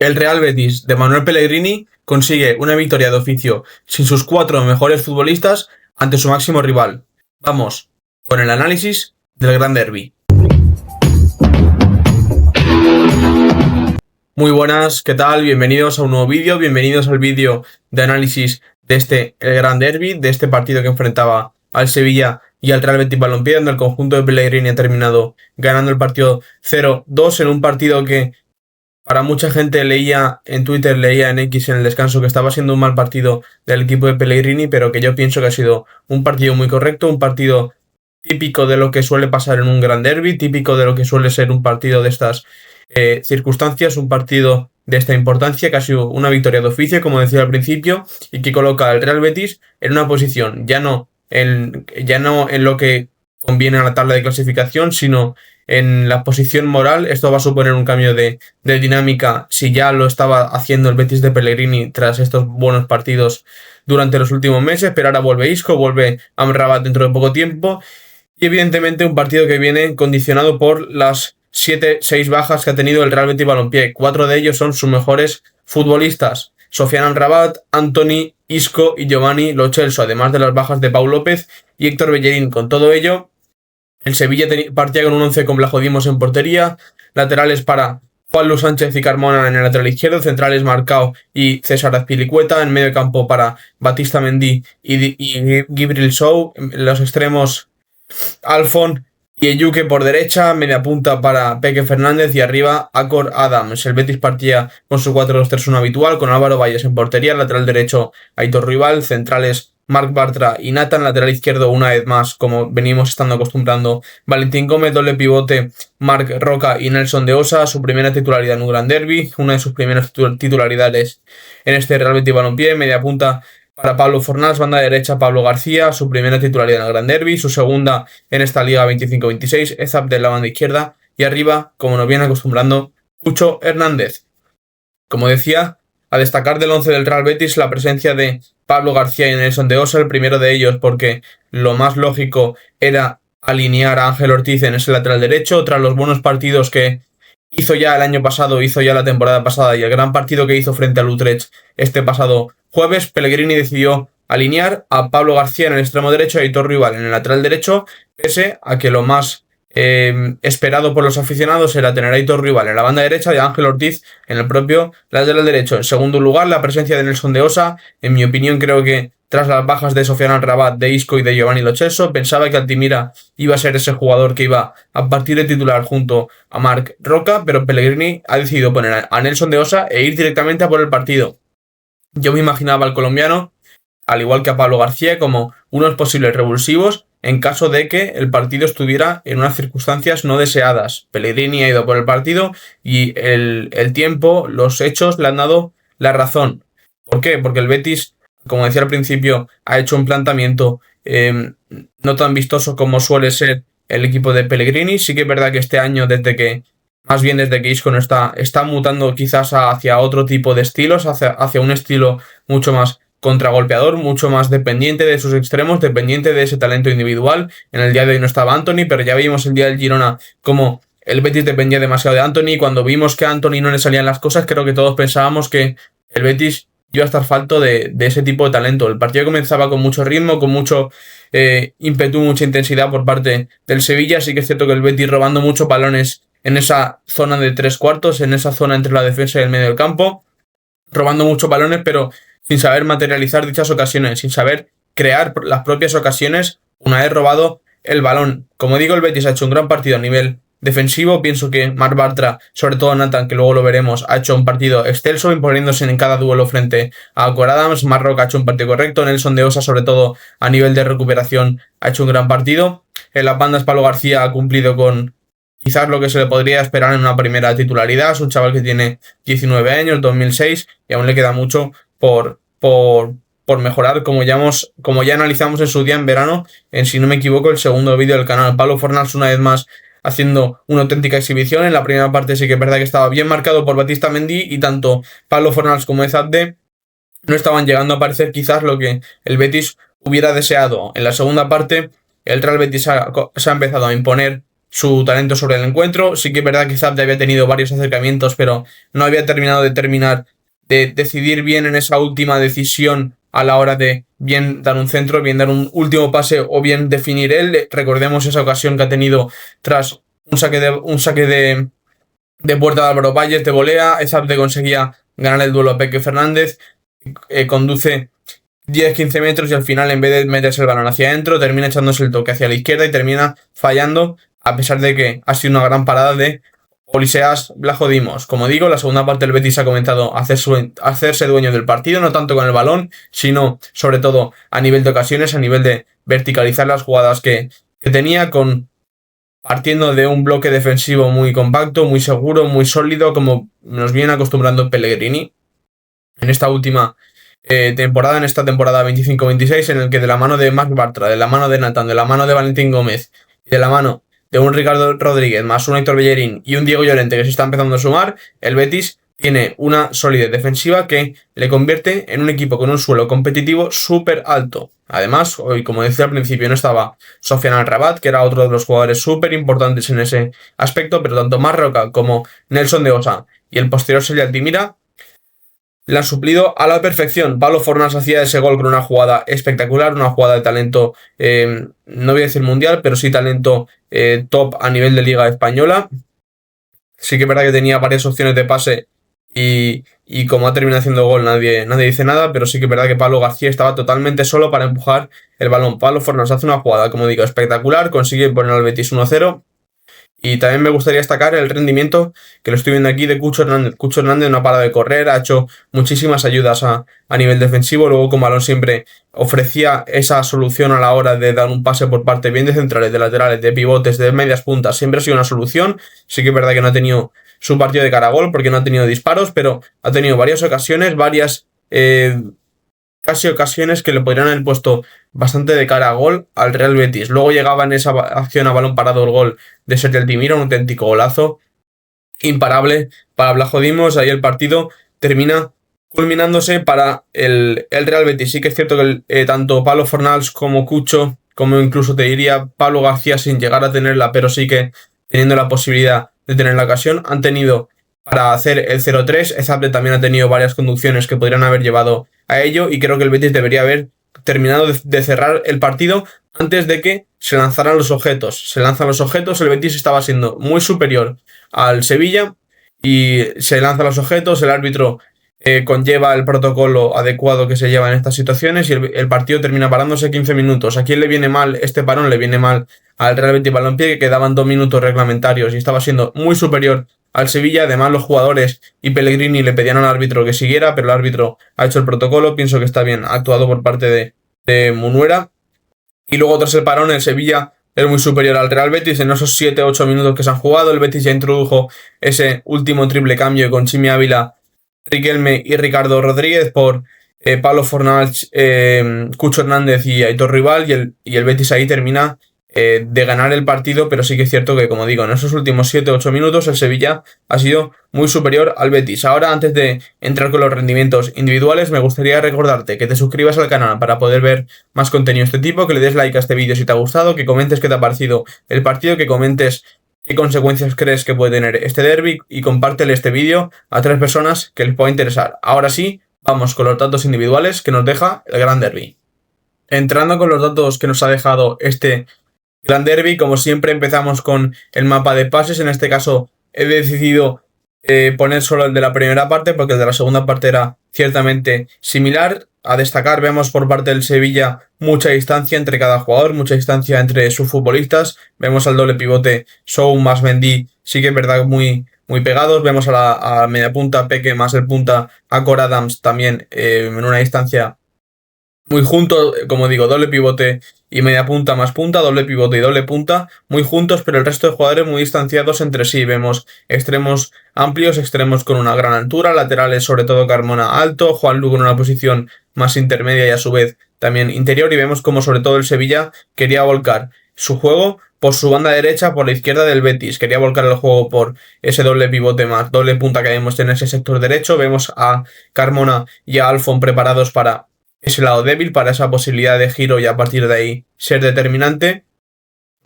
El Real Betis de Manuel Pellegrini consigue una victoria de oficio sin sus 4 mejores futbolistas ante su máximo rival. Vamos con el análisis del Gran Derby. Muy buenas, ¿qué tal? Bienvenidos a un nuevo vídeo, bienvenidos al vídeo de análisis de el Gran Derby, de este partido que enfrentaba al Sevilla y al Real Betis Balompié, donde el conjunto de Pellegrini ha terminado ganando el partido 0-2 en un partido que para mucha gente leía en Twitter, leía en X en el descanso que estaba siendo un mal partido del equipo de Pellegrini, pero que yo pienso que ha sido un partido muy correcto, un partido típico de lo que suele pasar en un Gran Derby, típico de lo que suele ser un partido de estas circunstancias, un partido de esta importancia, que ha sido una victoria de oficio, como decía al principio, y que coloca al Real Betis en una posición ya no en lo que conviene a la tabla de clasificación, sino en la posición moral. Esto va a suponer un cambio de dinámica, si ya lo estaba haciendo el Betis de Pellegrini tras estos buenos partidos durante los últimos meses, pero ahora vuelve Isco, vuelve Amrabat dentro de poco tiempo, y evidentemente un partido que viene condicionado por las 6 bajas que ha tenido el Real Betis Balompié. 4 de ellos son sus mejores futbolistas: Sofiane Amrabat, Antony, Isco y Giovanni Lo Celso, además de las bajas de Pau López y Héctor Bellerín. Con todo ello, el Sevilla partía con un 11 con Blajo Dimos en portería, laterales para Juan Luis Sánchez y Carmona en el lateral izquierdo, centrales Marcao y César Azpilicueta, en medio campo para Batista Mendy y Djibril Sow, los extremos Alfon y Eyuke por derecha, media punta para Peque Fernández y arriba Acor Adams. El Betis partía con su 4-2-3-1 habitual, con Álvaro Valles en portería, lateral derecho Aitor Rival, centrales Marc Bartra y Nathan, lateral izquierdo una vez más, como venimos estando acostumbrando, Valentín Gómez, doble pivote Marc Roca y Nelson de Osa, su primera titularidad en un Gran Derby, una de sus primeras titularidades en este Real Betis Balompié, media punta para Pablo Fornals, banda derecha Pablo García, su primera titularidad en el Gran Derby, su segunda en esta Liga 25-26, Ezab de la banda izquierda y arriba, como nos viene acostumbrando, Cucho Hernández. Como decía, a destacar del 11 del Real Betis la presencia de Pablo García y Nelson de Osa, el primero de ellos porque lo más lógico era alinear a Ángel Ortiz en ese lateral derecho, tras los buenos partidos que hizo ya el año pasado, hizo ya la temporada pasada y el gran partido que hizo frente al Utrecht este pasado jueves. Pellegrini decidió alinear a Pablo García en el extremo derecho y a Aitor Rival en el lateral derecho, pese a que lo más esperado por los aficionados era tener a Aitor Rival en la banda derecha y a Ángel Ortiz en el propio lateral derecho. En segundo lugar, la presencia de Nelson de Osa. En mi opinión, creo que tras las bajas de Sofiane Amrabat, de Isco y de Giovanni Lo Celso, pensaba que Altimira iba a ser ese jugador que iba a partir de titular junto a Marc Roca, pero Pellegrini ha decidido poner a Nelson de Osa e ir directamente a por el partido. Yo me imaginaba al colombiano, al igual que a Pablo García, como unos posibles revulsivos en caso de que el partido estuviera en unas circunstancias no deseadas. Pellegrini ha ido por el partido y el tiempo, los hechos le han dado la razón. ¿Por qué? Porque el Betis, como decía al principio, ha hecho un planteamiento no tan vistoso como suele ser el equipo de Pellegrini. Sí que es verdad que este año, desde que Isco no está mutando quizás hacia otro tipo de estilos, hacia un estilo mucho más contragolpeador, mucho más dependiente de sus extremos, dependiente de ese talento individual. En el día de hoy no estaba Antony, pero ya vimos el día del Girona como el Betis dependía demasiado de Antony. Cuando vimos que a Antony no le salían las cosas, creo que todos pensábamos que el Betis iba a estar falto de ese tipo de talento. El partido comenzaba con mucho ritmo, con mucho ímpetu, mucha intensidad por parte del Sevilla. Sí que es cierto que el Betis robando muchos balones en esa zona de 3/4, en esa zona entre la defensa y el medio del campo, robando muchos balones, pero sin saber materializar dichas ocasiones, sin saber crear las propias ocasiones una vez robado el balón. Como digo, el Betis ha hecho un gran partido a nivel defensivo. Pienso que Marc Bartra, sobre todo Nathan, que luego lo veremos, ha hecho un partido excelso, imponiéndose en cada duelo frente a Acor Adams. Marc Roca ha hecho un partido correcto. Nelson de Osa, sobre todo a nivel de recuperación, ha hecho un gran partido. En las bandas, Pablo García ha cumplido con quizás lo que se le podría esperar en una primera titularidad. Es un chaval que tiene 19 años, 2006, y aún le queda mucho por mejorar, como ya analizamos en su día en verano, en, si no me equivoco, el segundo vídeo del canal. Pablo Fornals una vez más haciendo una auténtica exhibición. En la primera parte sí que es verdad que estaba bien marcado por Batista Mendy y tanto Pablo Fornals como Ezabde no estaban llegando a aparecer quizás lo que el Betis hubiera deseado. En la segunda parte el Real Betis se ha empezado a imponer su talento sobre el encuentro. Sí que es verdad que Zabde había tenido varios acercamientos, pero no había terminado de decidir bien en esa última decisión a la hora de bien dar un centro, bien dar un último pase o bien definir él. Recordemos esa ocasión que ha tenido tras un saque de puerta de Álvaro Valles de volea. Zabde conseguía ganar el duelo a Peque Fernández, conduce 10-15 metros y al final, en vez de meterse el balón hacia adentro, termina echándose el toque hacia la izquierda y termina fallando, a pesar de que ha sido una gran parada de Oliseas Vlachodimos. Como digo, la segunda parte del Betis ha comenzado a hacerse dueño del partido, no tanto con el balón, sino sobre todo a nivel de ocasiones, a nivel de verticalizar las jugadas que tenía, partiendo de un bloque defensivo muy compacto, muy seguro, muy sólido, como nos viene acostumbrando Pellegrini en esta última temporada, en esta temporada 25-26, en el que de la mano de Marc Bartra, de la mano de Nathan, de la mano de Valentín Gómez y de la mano de un Ricardo Rodríguez, más un Héctor Bellerín y un Diego Llorente que se está empezando a sumar, el Betis tiene una solidez defensiva que le convierte en un equipo con un suelo competitivo súper alto. Además, hoy, como decía al principio, no estaba Sofiane Amrabat, que era otro de los jugadores súper importantes en ese aspecto, pero tanto Marroca como Nelson de Osa y el posterior Celia Altimira la han suplido a la perfección. Pablo Fornals hacía ese gol con una jugada espectacular, una jugada de talento, no voy a decir mundial, pero sí talento top a nivel de Liga Española. Sí que es verdad que tenía varias opciones de pase y como ha terminado haciendo gol nadie dice nada, pero sí que es verdad que Pablo García estaba totalmente solo para empujar el balón. Pablo Fornals hace una jugada, como digo, espectacular, consigue poner al Betis 1-0. Y también me gustaría destacar el rendimiento que lo estoy viendo aquí de Cucho Hernández. Cucho Hernández no ha parado de correr, ha hecho muchísimas ayudas a nivel defensivo. Luego con balón siempre ofrecía esa solución a la hora de dar un pase por parte bien de centrales, de laterales, de pivotes, de medias puntas. Siempre ha sido una solución. Sí que es verdad que no ha tenido su partido de cara a gol porque no ha tenido disparos, pero ha tenido varias ocasiones, casi ocasiones que le podrían haber puesto bastante de cara a gol al Real Betis. Luego llegaba en esa acción a balón parado el gol de Sergio Altimira, un auténtico golazo, imparable para Vlachodimos. Ahí el partido termina culminándose para el Real Betis. Sí que es cierto que tanto Pablo Fornals como Cucho, como incluso te diría Pablo García, sin llegar a tenerla, pero sí que teniendo la posibilidad de tener la ocasión, han tenido para hacer el 0-3. Zabde también ha tenido varias conducciones que podrían haber llevado a ello y creo que el Betis debería haber terminado de cerrar el partido antes de que se lanzaran los objetos. Se lanzan los objetos, el Betis estaba siendo muy superior al Sevilla y se lanzan los objetos, el árbitro conlleva el protocolo adecuado que se lleva en estas situaciones y el partido termina parándose 15 minutos. ¿A quién le viene mal este parón? Le viene mal al Real Betis Balompié, que quedaban 2 minutos reglamentarios y estaba siendo muy superior al Sevilla. Además, los jugadores y Pellegrini le pedían al árbitro que siguiera, pero el árbitro ha hecho el protocolo. Pienso que está bien actuado por parte de Munuera. Y luego, tras el parón, el Sevilla es muy superior al Real Betis. En esos 7-8 minutos que se han jugado, el Betis ya introdujo ese último triple cambio con Chimi Ávila, Riquelme y Ricardo Rodríguez por Pablo Fornals, Cucho Hernández y Aitor Rival, y el Betis ahí termina de ganar el partido, pero sí que es cierto que, como digo, en esos últimos 7-8 minutos el Sevilla ha sido muy superior al Betis. Ahora, antes de entrar con los rendimientos individuales, me gustaría recordarte que te suscribas al canal para poder ver más contenido de este tipo, que le des like a este vídeo si te ha gustado, que comentes qué te ha parecido el partido, que comentes qué consecuencias crees que puede tener este derbi y compártele este vídeo a 3 personas que les pueda interesar. Ahora sí, vamos con los datos individuales que nos deja el Gran Derbi. Entrando con los datos que nos ha dejado este Gran Derbi, como siempre empezamos con el mapa de pases. En este caso he decidido poner solo el de la primera parte porque el de la segunda parte era ciertamente similar. A destacar, vemos por parte del Sevilla mucha distancia entre cada jugador, mucha distancia entre sus futbolistas. Vemos al doble pivote Sou más Mendy, sí que es verdad muy pegados. Vemos a la media punta Peque más el punta Acor Adams también en una distancia muy junto, como digo, doble pivote y media punta más punta, doble pivote y doble punta, muy juntos, pero el resto de jugadores muy distanciados entre sí. Vemos extremos amplios, extremos con una gran altura, laterales sobre todo Carmona alto, Juan Lugo en una posición más intermedia y a su vez también interior, y vemos como sobre todo el Sevilla quería volcar su juego por su banda derecha, por la izquierda del Betis. Quería volcar el juego por ese doble pivote más doble punta que vemos en ese sector derecho. Vemos a Carmona y a Alfon preparados para ese lado débil, para esa posibilidad de giro y a partir de ahí ser determinante.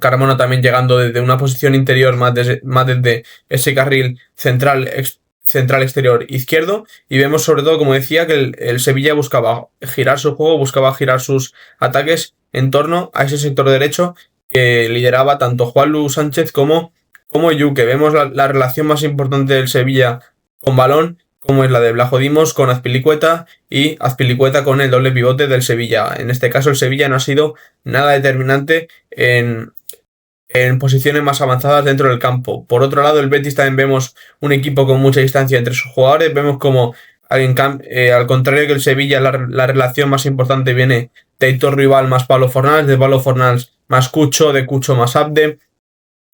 Carmona también llegando desde una posición interior más desde ese carril central exterior izquierdo, y vemos sobre todo, como decía, que el Sevilla buscaba girar su juego, buscaba girar sus ataques en torno a ese sector derecho que lideraba tanto Juanlu Sánchez como Yuque. Vemos la relación más importante del Sevilla con balón, como es la de Blajo Dimos con Azpilicueta, y Azpilicueta con el doble pivote del Sevilla. En este caso el Sevilla no ha sido nada determinante en posiciones más avanzadas dentro del campo. Por otro lado, el Betis también vemos un equipo con mucha distancia entre sus jugadores. Vemos como, al contrario que el Sevilla, la relación más importante viene de Aitor Rival más Pablo Fornals, de Pablo Fornals más Cucho, de Cucho más Abde.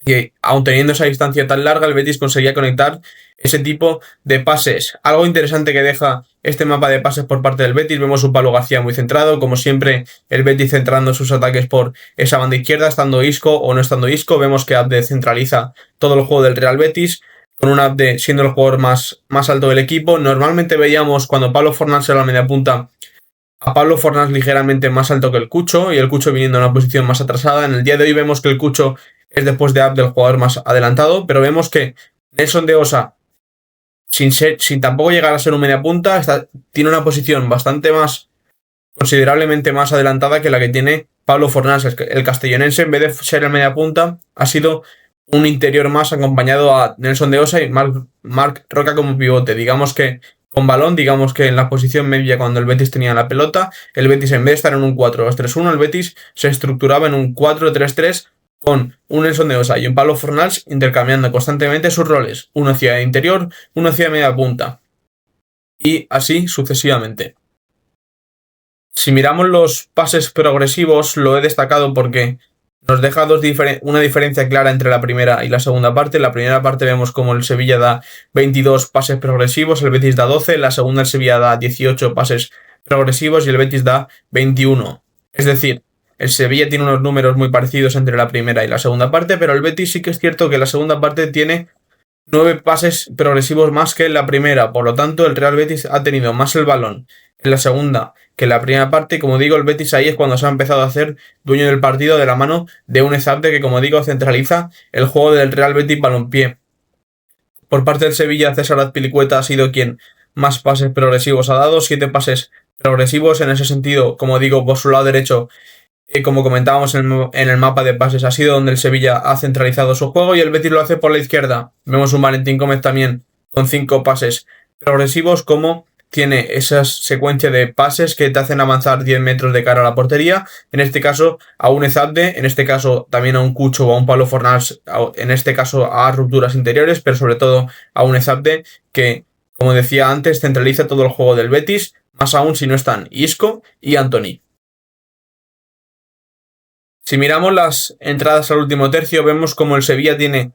Y aun teniendo esa distancia tan larga, el Betis conseguía conectar ese tipo de pases. Algo interesante que deja este mapa de pases por parte del Betis: vemos un Pablo García muy centrado, como siempre el Betis centrando sus ataques por esa banda izquierda, estando Isco o no estando Isco. Vemos que Abde centraliza todo el juego del Real Betis, con un Abde siendo el jugador más alto del equipo. Normalmente veíamos, cuando Pablo Fornals era la media punta, a Pablo Fornals ligeramente más alto que el Cucho, y el Cucho viniendo en una posición más atrasada. En el día de hoy vemos que el Cucho es, después de Abde, el jugador más adelantado, pero vemos que Nelson de Osa, sin tampoco llegar a ser un media punta, tiene una posición considerablemente más adelantada que la que tiene Pablo Fornals. El castellonense, en vez de ser el media punta, ha sido un interior más, acompañado a Nelson de Osa y Marc Roca como pivote. Digamos que con balón, digamos que en la posición media, cuando el Betis tenía la pelota, el Betis, en vez de estar en un 4-2-3-1, el Betis se estructuraba en un 4-3-3, con un Nelson de Osa y un Pablo Fornals intercambiando constantemente sus roles, uno hacia interior, uno hacia media punta, y así sucesivamente. Si miramos los pases progresivos, lo he destacado porque nos deja una diferencia clara entre la primera y la segunda parte. En la primera parte vemos como el Sevilla da 22 pases progresivos, el Betis da 12, en la segunda el Sevilla da 18 pases progresivos y el Betis da 21. Es decir, el Sevilla tiene unos números muy parecidos entre la primera y la segunda parte, pero el Betis sí que es cierto que la segunda parte tiene 9 pases progresivos más que en la primera. Por lo tanto, el Real Betis ha tenido más el balón en la segunda que en la primera parte. Como digo, el Betis ahí es cuando se ha empezado a hacer dueño del partido, de la mano de un Ezabde que, como digo, centraliza el juego del Real Betis Balompié. Por parte del Sevilla, César Azpilicueta ha sido quien más pases progresivos ha dado, 7 pases progresivos. En ese sentido, como digo, por su lado derecho, como comentábamos en el mapa de pases, ha sido donde el Sevilla ha centralizado su juego, y el Betis lo hace por la izquierda. Vemos un Valentín Gómez también con 5 pases progresivos, como tiene esa secuencia de pases que te hacen avanzar 10 metros de cara a la portería, en este caso a un Ezabde, en este caso también a un Cucho o a un Pablo Fornals, en este caso a rupturas interiores, pero sobre todo a un Ezabde que, como decía antes, centraliza todo el juego del Betis, más aún si no están Isco y Antony. Si miramos las entradas al último tercio, vemos como el Sevilla tiene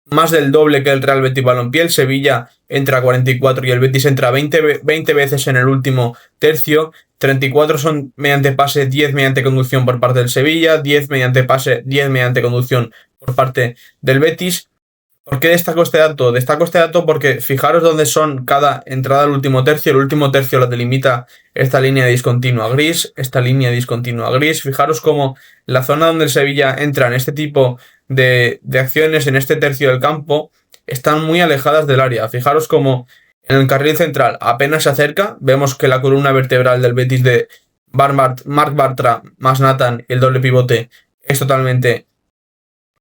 más del doble que el Real Betis Balompié. El Sevilla entra 44 y el Betis entra 20 veces en el último tercio. 34 son mediante pase, 10 mediante conducción por parte del Sevilla, 10 mediante pase, 10 mediante conducción por parte del Betis. ¿Por qué destaco este dato? Destaco este dato porque fijaros dónde son cada entrada al último tercio. El último tercio lo delimita esta línea discontinua gris, esta línea discontinua gris. Fijaros cómo la zona donde el Sevilla entra en este tipo de acciones, en este tercio del campo, están muy alejadas del área. Fijaros cómo en el carril central apenas se acerca. Vemos que la columna vertebral del Betis de Marc Bartra más Nathan, el doble pivote, es totalmente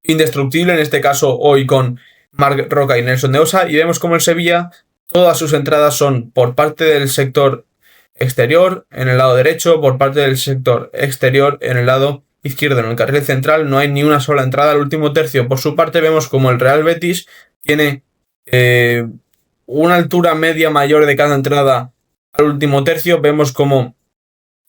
indestructible, en este caso hoy con Marc Roca y Nelson de Osa, y vemos como el Sevilla, todas sus entradas son por parte del sector exterior en el lado derecho, por parte del sector exterior en el lado izquierdo. En el carril central no hay ni una sola entrada al último tercio. Por su parte, vemos como el Real Betis tiene una altura media mayor de cada entrada al último tercio. Vemos como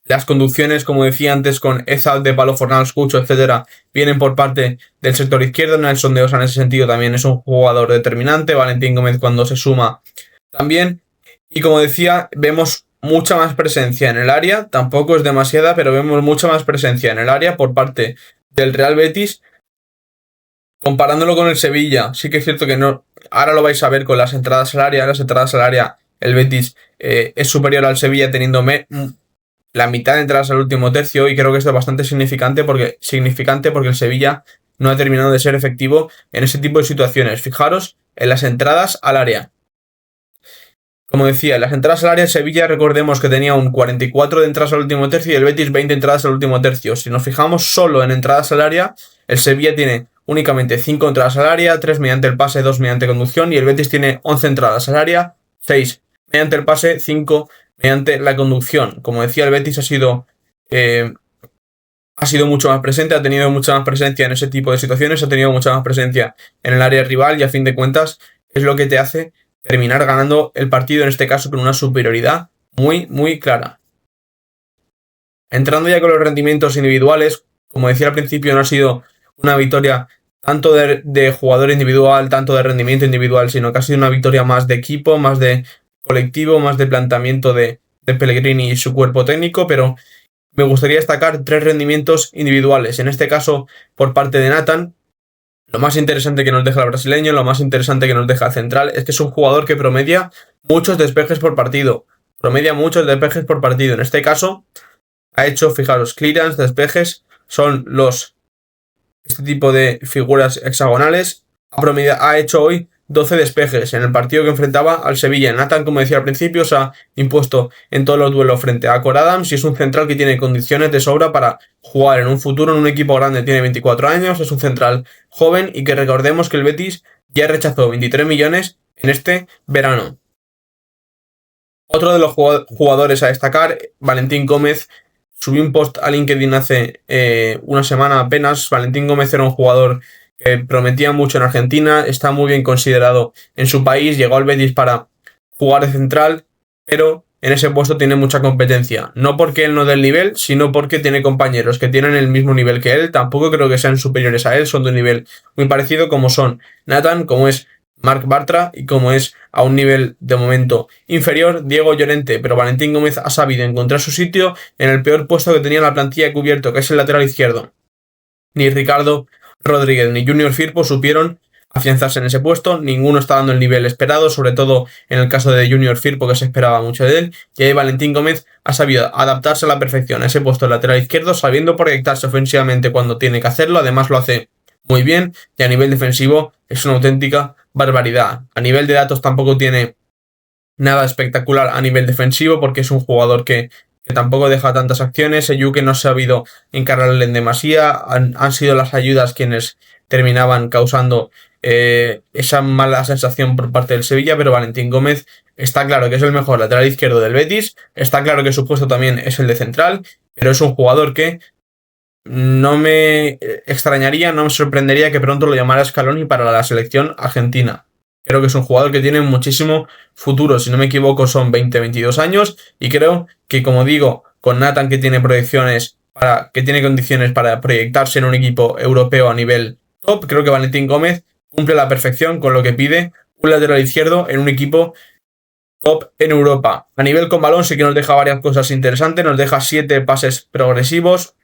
las conducciones, como decía antes, con Ezabde, Pablo Fornals, Cucho, etcétera, vienen por parte del sector izquierdo. Nelson de Osa, en ese sentido, también es un jugador determinante. Valentín Gómez, cuando se suma, también. Y como decía, vemos mucha más presencia en el área. Tampoco es demasiada, pero vemos mucha más presencia en el área por parte del Real Betis, comparándolo con el Sevilla. Sí que es cierto que no. Ahora lo vais a ver con las entradas al área. Las entradas al área, el Betis es superior al Sevilla, teniendo la mitad de entradas al último tercio, y creo que esto es bastante significante porque el Sevilla no ha terminado de ser efectivo en ese tipo de situaciones. Fijaros en las entradas al área. Como decía, en las entradas al área, Sevilla, recordemos que tenía un 44 de entradas al último tercio y el Betis 20 entradas al último tercio. Si nos fijamos solo en entradas al área, el Sevilla tiene únicamente 5 entradas al área, 3 mediante el pase, 2 mediante conducción, y el Betis tiene 11 entradas al área, 6 mediante el pase, 5 mediante la conducción. Como decía, el Betis ha sido mucho más presente, ha tenido mucha más presencia en ese tipo de situaciones, ha tenido mucha más presencia en el área rival y a fin de cuentas es lo que te hace terminar ganando el partido, en este caso con una superioridad muy, muy clara. Entrando ya con los rendimientos individuales, como decía al principio, no ha sido una victoria tanto de jugador individual, tanto de rendimiento individual, sino que ha sido una victoria más de equipo, más de colectivo, más de planteamiento de Pellegrini y su cuerpo técnico, pero me gustaría destacar 3 rendimientos individuales. En este caso, por parte de Nathan, lo más interesante que nos deja el brasileño, lo más interesante que nos deja el central, es que es un jugador que promedia muchos despejes por partido. En este caso, ha hecho, fijaros, clearance, despejes, son este tipo de figuras hexagonales. Ha hecho hoy 12 despejes en el partido que enfrentaba al Sevilla. Nathan, como decía al principio, se ha impuesto en todos los duelos frente a Cor Adams y es un central que tiene condiciones de sobra para jugar en un futuro en un equipo grande. Tiene 24 años, es un central joven y que recordemos que el Betis ya rechazó 23 millones en este verano. Otro de los jugadores a destacar, Valentín Gómez. Subí un post a LinkedIn hace una semana apenas. Valentín Gómez era un jugador que prometía mucho en Argentina, está muy bien considerado en su país, llegó al Betis para jugar de central, pero en ese puesto tiene mucha competencia. No porque él no dé el nivel, sino porque tiene compañeros que tienen el mismo nivel que él. Tampoco creo que sean superiores a él, son de un nivel muy parecido, como son Nathan, como es Marc Bartra y como es a un nivel de momento inferior Diego Llorente, pero Valentín Gómez ha sabido encontrar su sitio en el peor puesto que tenía la plantilla cubierto, que es el lateral izquierdo. Ni Ricardo Rodríguez ni Junior Firpo supieron afianzarse en ese puesto, ninguno está dando el nivel esperado, sobre todo en el caso de Junior Firpo, que se esperaba mucho de él, y ahí Valentín Gómez ha sabido adaptarse a la perfección a ese puesto de lateral izquierdo, sabiendo proyectarse ofensivamente cuando tiene que hacerlo, además lo hace muy bien, y a nivel defensivo es una auténtica barbaridad. A nivel de datos tampoco tiene nada espectacular a nivel defensivo, porque es un jugador que tampoco deja tantas acciones. Eyuke no ha sabido encargarle en demasía, han sido las ayudas quienes terminaban causando esa mala sensación por parte del Sevilla, pero Valentín Gómez está claro que es el mejor lateral izquierdo del Betis, está claro que su puesto también es el de central, pero es un jugador que no me extrañaría, no me sorprendería que pronto lo llamara Scaloni para la selección argentina. Creo que es un jugador que tiene muchísimo futuro, si no me equivoco son 20-22 años y creo que, como digo, con Nathan que tiene que tiene condiciones para proyectarse en un equipo europeo a nivel top, creo que Valentín Gómez cumple a la perfección con lo que pide un lateral izquierdo en un equipo top en Europa. A nivel con balón sí que nos deja varias cosas interesantes, nos deja 7 pases progresivos.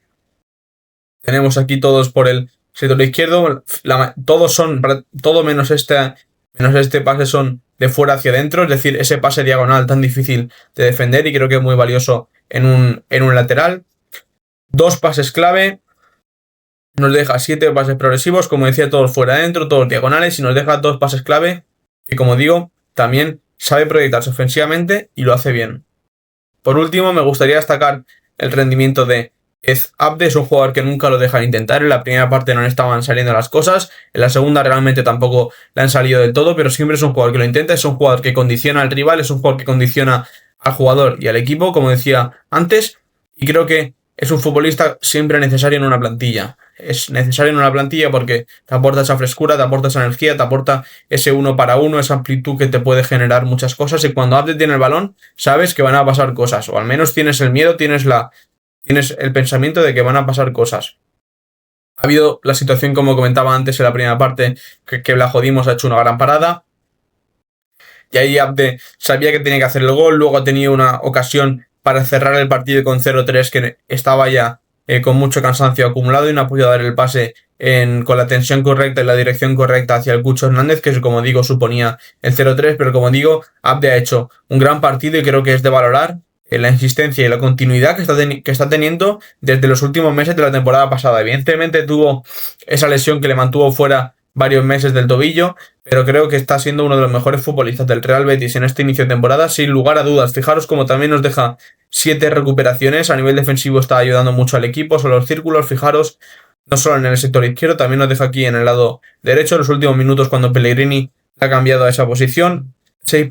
Tenemos aquí todos por el sector izquierdo, todo menos este pase son de fuera hacia adentro, es decir, ese pase diagonal tan difícil de defender y creo que es muy valioso en un lateral. 2 pases clave, nos deja 7 pases progresivos, como decía, todos fuera adentro, todos diagonales, y nos deja 2 pases clave que, como digo, también sabe proyectarse ofensivamente y lo hace bien. Por último, me gustaría destacar el rendimiento de Abde. Es un jugador que nunca lo dejan intentar. En la primera parte no le estaban saliendo las cosas, en la segunda realmente tampoco le han salido del todo, pero siempre es un jugador que lo intenta, es un jugador que condiciona al rival, es un jugador que condiciona al jugador y al equipo, como decía antes, y creo que es un futbolista siempre necesario en una plantilla. Es necesario en una plantilla porque te aporta esa frescura, te aporta esa energía, te aporta ese 1 para 1, esa amplitud que te puede generar muchas cosas, y cuando Abde tiene el balón sabes que van a pasar cosas, o al menos tienes el miedo, tienes el pensamiento de que van a pasar cosas. Ha habido la situación, como comentaba antes en la primera parte, que Vlachodimos ha hecho una gran parada y ahí Abde sabía que tenía que hacer el gol, luego ha tenido una ocasión para cerrar el partido con 0-3 que estaba ya con mucho cansancio acumulado y no ha podido dar el pase con la tensión correcta y la dirección correcta hacia el Cucho Hernández, que como digo suponía el 0-3, pero como digo, Abde ha hecho un gran partido y creo que es de valorar la insistencia y la continuidad que está teniendo desde los últimos meses de la temporada pasada. Evidentemente tuvo esa lesión que le mantuvo fuera varios meses del tobillo, pero creo que está siendo uno de los mejores futbolistas del Real Betis en este inicio de temporada, sin lugar a dudas. Fijaros como también nos deja 7 recuperaciones, a nivel defensivo está ayudando mucho al equipo, son los círculos, fijaros, no solo en el sector izquierdo, también nos deja aquí en el lado derecho, en los últimos minutos cuando Pellegrini ha cambiado a esa posición, 6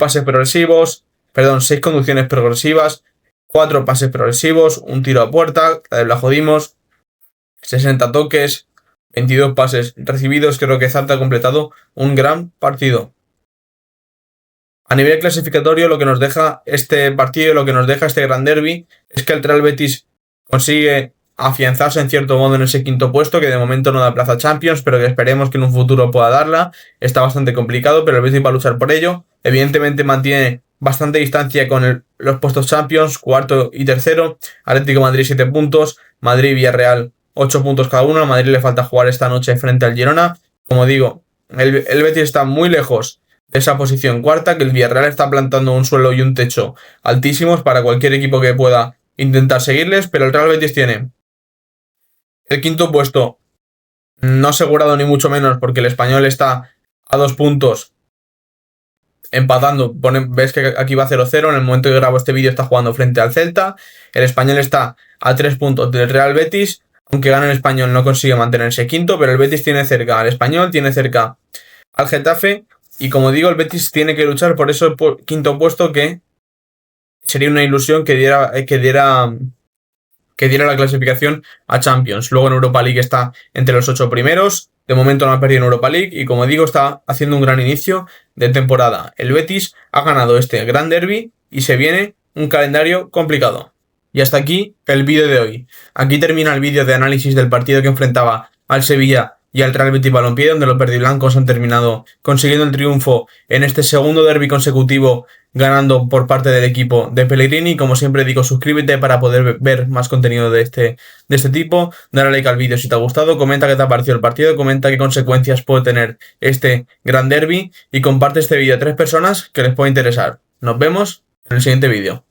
conducciones progresivas, 4 pases progresivos, un tiro a puerta, la jodimos, 60 toques, 22 pases recibidos. Creo que Zarta ha completado un gran partido. A nivel clasificatorio, lo que nos deja este partido, lo que nos deja este gran derbi, es que el Real Betis consigue afianzarse en cierto modo en ese quinto puesto, que de momento no da plaza a Champions, pero que esperemos que en un futuro pueda darla. Está bastante complicado, pero el Betis va a luchar por ello. Evidentemente mantiene bastante distancia con los puestos Champions, cuarto y tercero. Atlético de Madrid 7 puntos, Madrid y Villarreal 8 puntos cada uno. A Madrid le falta jugar esta noche frente al Girona. Como digo, el Betis está muy lejos de esa posición cuarta, que el Villarreal está plantando un suelo y un techo altísimos para cualquier equipo que pueda intentar seguirles, pero el Real Betis tiene el quinto puesto no asegurado ni mucho menos, porque el Español está a 2 puntos empatando. Ves que aquí va 0-0, en el momento que grabo este vídeo está jugando frente al Celta. El Español está a 3 puntos del Real Betis, aunque gane el Español no consigue mantenerse quinto, pero el Betis tiene cerca al Español, tiene cerca al Getafe, y como digo, el Betis tiene que luchar por ese quinto puesto, que sería una ilusión que diera la clasificación a Champions. Luego en Europa League está entre los 8 primeros. De momento no ha perdido en Europa League y, como digo, está haciendo un gran inicio de temporada. El Betis ha ganado este gran derbi y se viene un calendario complicado. Y hasta aquí el vídeo de hoy. Aquí termina el vídeo de análisis del partido que enfrentaba al Sevilla y al Real Betis Balompié, donde los verdiblancos han terminado consiguiendo el triunfo en este segundo derbi consecutivo, ganando por parte del equipo de Pellegrini. Como siempre digo, suscríbete para poder ver más contenido de este tipo. Dale like al vídeo si te ha gustado, comenta qué te ha parecido el partido, comenta qué consecuencias puede tener este gran derbi y comparte este vídeo a 3 personas que les pueda interesar. Nos vemos en el siguiente vídeo.